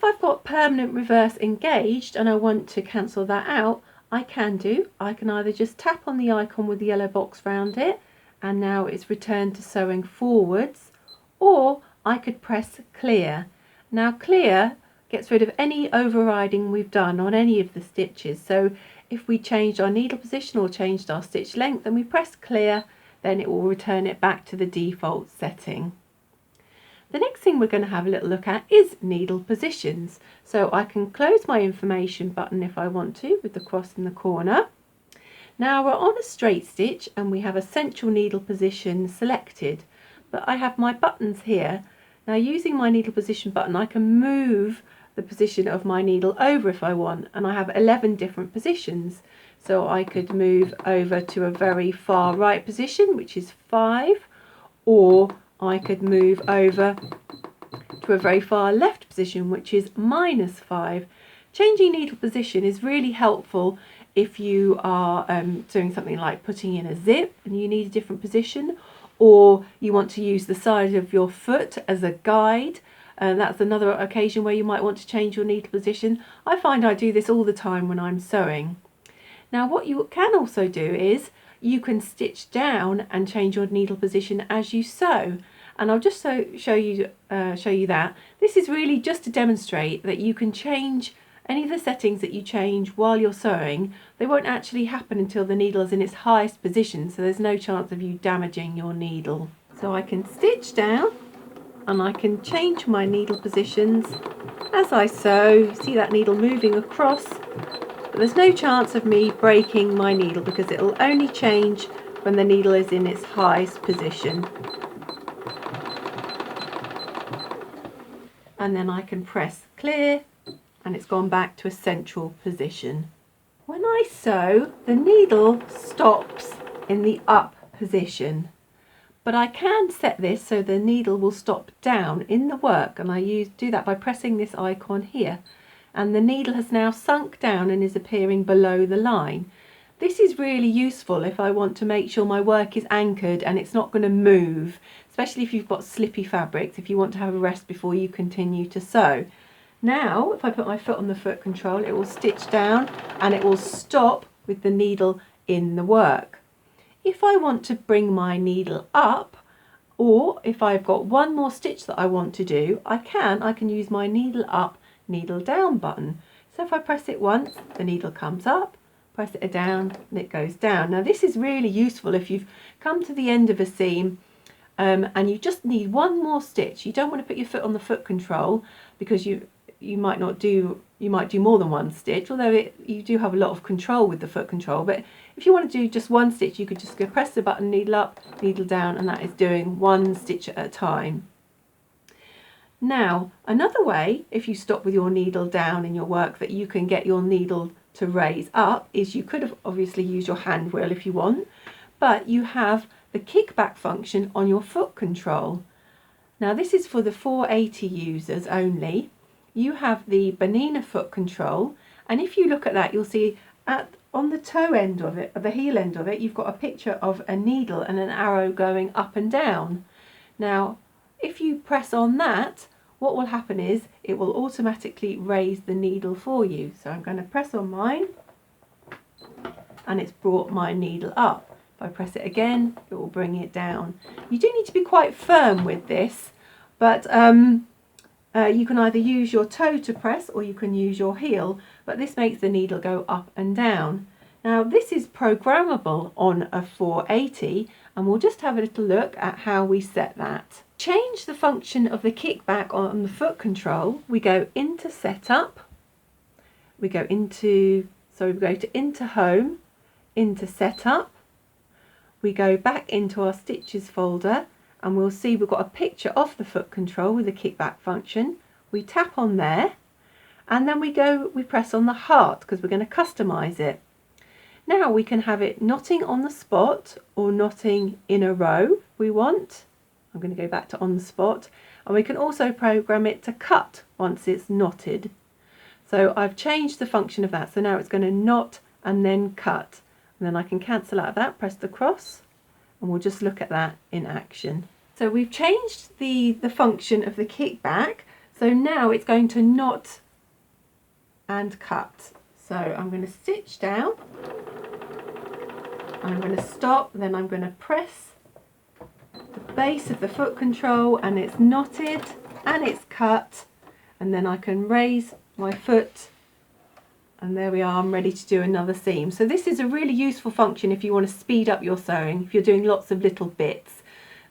if I've got permanent reverse engaged and I want to cancel that out, I can do. I can either just tap on the icon with the yellow box around it and now it's returned to sewing forwards, or I could press clear. Now clear gets rid of any overriding we've done on any of the stitches. So if we changed our needle position or changed our stitch length and we press clear, then it will return it back to the default setting. The next thing we're going to have a little look at is needle positions. So I can close my information button if I want to with the cross in the corner. Now we're on a straight stitch and we have a central needle position selected, but I have my buttons here. Now using my needle position button I can move the position of my needle over if I want, and I have 11 different positions. So I could move over to a very far right position, which is 5, or I could move over to a very far left position, which is -5. Changing needle position is really helpful if you are doing something like putting in a zip and you need a different position, or you want to use the side of your foot as a guide. That's another occasion where you might want to change your needle position. I find I do this all the time when I'm sewing. Now what you can also do is you can stitch down and change your needle position as you sew, and I'll just show you that. This is really just to demonstrate that you can change any of the settings that you change while you're sewing. They won't actually happen until the needle is in its highest position, so there's no chance of you damaging your needle. So I can stitch down and I can change my needle positions as I sew. See that needle moving across, but there's no chance of me breaking my needle because it'll only change when the needle is in its highest position. And then I can press clear and it's gone back to a central position. When I sew, the needle stops in the up position, but I can set this so the needle will stop down in the work, and I do that by pressing this icon here, and the needle has now sunk down and is appearing below the line. This is really useful if I want to make sure my work is anchored and it's not going to move, especially if you've got slippy fabrics, if you want to have a rest before you continue to sew. Now if I put my foot on the foot control, it will stitch down and it will stop with the needle in the work. If I want to bring my needle up, or if I've got one more stitch that I want to do, I can use my needle up, needle down button. So if I press it once, the needle comes up, press it down and it goes down. Now this is really useful if you've come to the end of a seam and you just need one more stitch. You don't want to put your foot on the foot control because you might do more than one stitch, although you do have a lot of control with the foot control. But if you want to do just one stitch, you could just go press the button, needle up, needle down, and that is doing one stitch at a time. Now another way, if you stop with your needle down in your work, that you can get your needle to raise up is you could have obviously used your hand wheel if you want, but you have the kickback function on your foot control. Now this is for the 480 users only. You have the Bernina foot control, and if you look at that, you'll see on the toe end of it, the heel end of it, you've got a picture of a needle and an arrow going up and down. Now if you press on that, what will happen is it will automatically raise the needle for you. So I'm going to press on mine and it's brought my needle up. If I press it again, it will bring it down. You do need to be quite firm with this, but you can either use your toe to press or you can use your heel, but this makes the needle go up and down. Now this is programmable on a 480, and we'll just have a little look at how we set that. Change the function of the kickback on the foot control. We go into setup, we go into home, into setup, we go back into our stitches folder, and we'll see we've got a picture of the foot control with the kickback function. We tap on there and then we press on the heart because we're going to customize it. Now we can have it knotting on the spot or knotting in a row if we want. I'm going to go back to on the spot, and we can also program it to cut once it's knotted. So I've changed the function of that, so now it's going to knot and then cut, and then I can cancel out of that, press the cross, and we'll just look at that in action. So we've changed the function of the kickback So now it's going to knot and cut. So I'm going to stitch down, I'm going to stop, then I'm going to press the base of the foot control, and it's knotted and it's cut, and then I can raise my foot, and there we are, I'm ready to do another seam. So this is a really useful function if you want to speed up your sewing. If you're doing lots of little bits,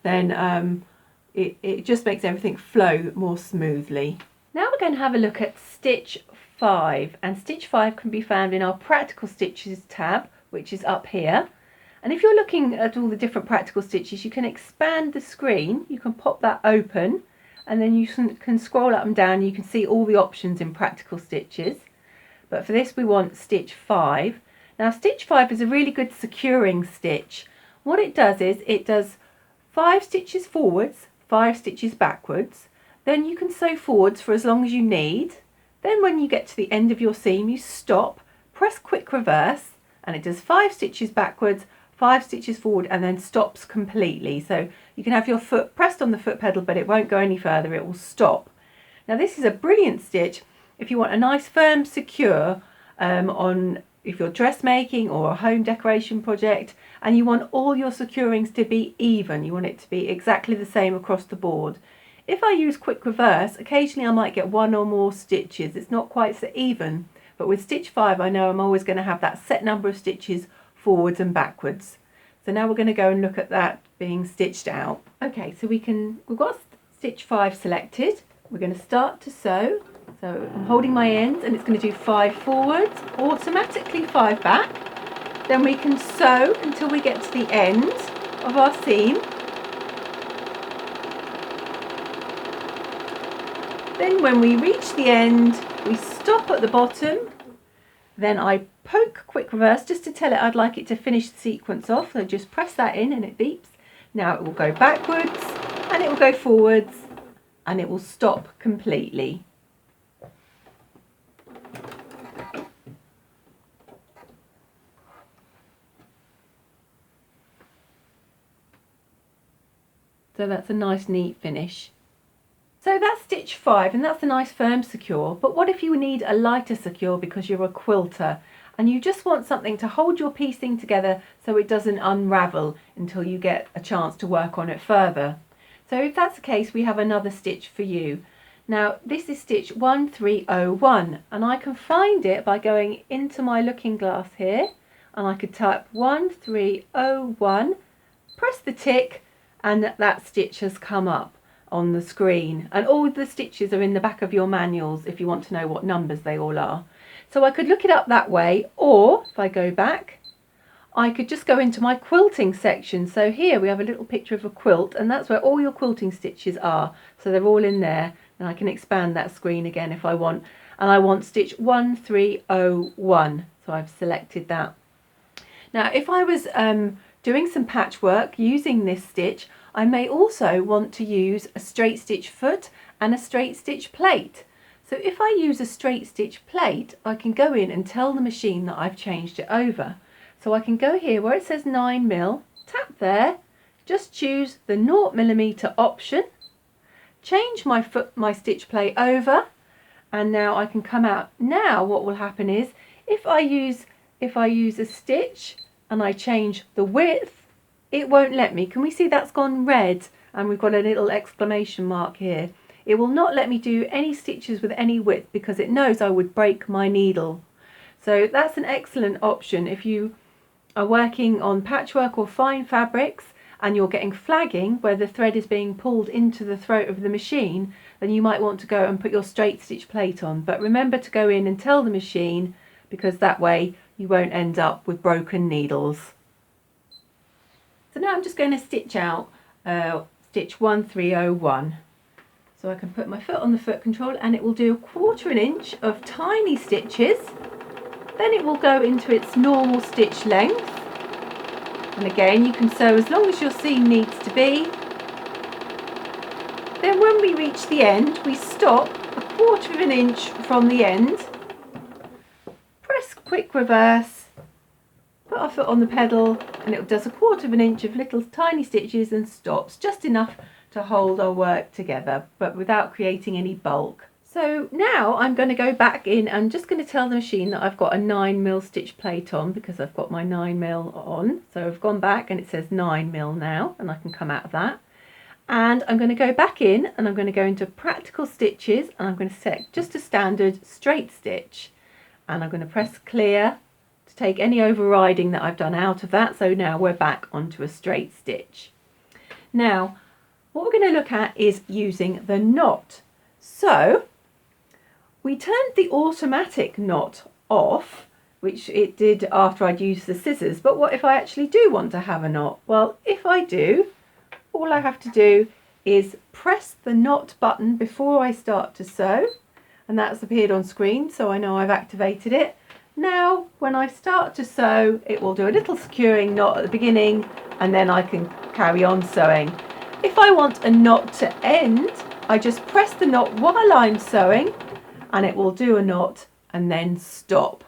then it just makes everything flow more smoothly. Now we're going to have a look at stitch 5, and stitch 5 can be found in our practical stitches tab, which is up here. And if you're looking at all the different practical stitches, you can expand the screen, you can pop that open, and then you can scroll up and down, you can see all the options in practical stitches. But for this we want stitch 5. Now stitch 5 is a really good securing stitch. What it does is it does 5 stitches forwards, 5 stitches backwards, then you can sew forwards for as long as you need. Then when you get to the end of your seam, you stop, press quick reverse, and it does 5 stitches backwards, 5 stitches forward, and then stops completely. So you can have your foot pressed on the foot pedal, but it won't go any further, it will stop. Now this is a brilliant stitch if you want a nice firm secure if you're dressmaking or a home decoration project, and you want all your securings to be even, you want it to be exactly the same across the board. If I use quick reverse, occasionally I might get one or more stitches. It's not quite so even, but with stitch 5 I know I'm always going to have that set number of stitches forwards and backwards. So now we're going to go and look at that being stitched out. Okay, so we've got stitch 5 selected. We're going to start to sew. So I'm holding my ends, and it's going to do 5 forwards, automatically 5 back. Then we can sew until we get to the end of our seam. Then when we reach the end, we stop at the bottom. Then I poke quick reverse just to tell it I'd like it to finish the sequence off. So just press that in and it beeps. Now it will go backwards, and it will go forwards, and it will stop completely. So that's a nice neat finish. So that's stitch 5, and that's a nice firm secure. But what if you need a lighter secure because you're a quilter and you just want something to hold your piecing together so it doesn't unravel until you get a chance to work on it further? So if that's the case, we have another stitch for you. Now this is stitch 1301, and I can find it by going into my looking glass here, and I could type 1301, press the tick, and that stitch has come up on the screen, and all the stitches are in the back of your manuals if you want to know what numbers they all are. So I could look it up that way, or if I go back, I could just go into my quilting section. So here we have a little picture of a quilt, and that's where all your quilting stitches are. So they're all in there, and I can expand that screen again if I want. And I want stitch 1301, so I've selected that. Now if I was doing some patchwork using this stitch, I may also want to use a straight stitch foot and a straight stitch plate. So if I use a straight stitch plate, I can go in and tell the machine that I've changed it over. So I can go here where it says 9mm, tap there, just choose the 0mm option, change my stitch plate over, and now I can come out. Now what will happen is if I use a stitch and I change the width, it won't let me. Can we see that's gone red and we've got a little exclamation mark here? It will not let me do any stitches with any width because it knows I would break my needle. So that's an excellent option if you are working on patchwork or fine fabrics and you're getting flagging where the thread is being pulled into the throat of the machine, then you might want to go and put your straight stitch plate on. But remember to go in and tell the machine, because that way you won't end up with broken needles. So now I'm just going to stitch out stitch 1301. So I can put my foot on the foot control, and it will do 1/4 inch of tiny stitches. Then it will go into its normal stitch length. And again, you can sew as long as your seam needs to be. Then when we reach the end, we stop 1/4 inch from the end. Press quick reverse, put our foot on the pedal, and it does 1/4 inch of little tiny stitches and stops, just enough to hold our work together, but without creating any bulk. So now I'm going to go back in. I'm just going to tell the machine that I've got a 9mm stitch plate on because I've got my 9mm on. So I've gone back and it says 9mm now, and I can come out of that. And I'm going to go back in and I'm going to go into practical stitches, and I'm going to set just a standard straight stitch, and I'm going to press clear to take any overriding that I've done out of that. So now we're back onto a straight stitch. Now what we're going to look at is using the knot. So we turned the automatic knot off, which it did after I'd used the scissors, but what if I actually do want to have a knot? Well, if I do, all I have to do is press the knot button before I start to sew, and that's appeared on screen, so I know I've activated it. Now when I start to sew, it will do a little securing knot at the beginning, and then I can carry on sewing. If I want a knot to end, I just press the knot while I'm sewing, and it will do a knot and then stop.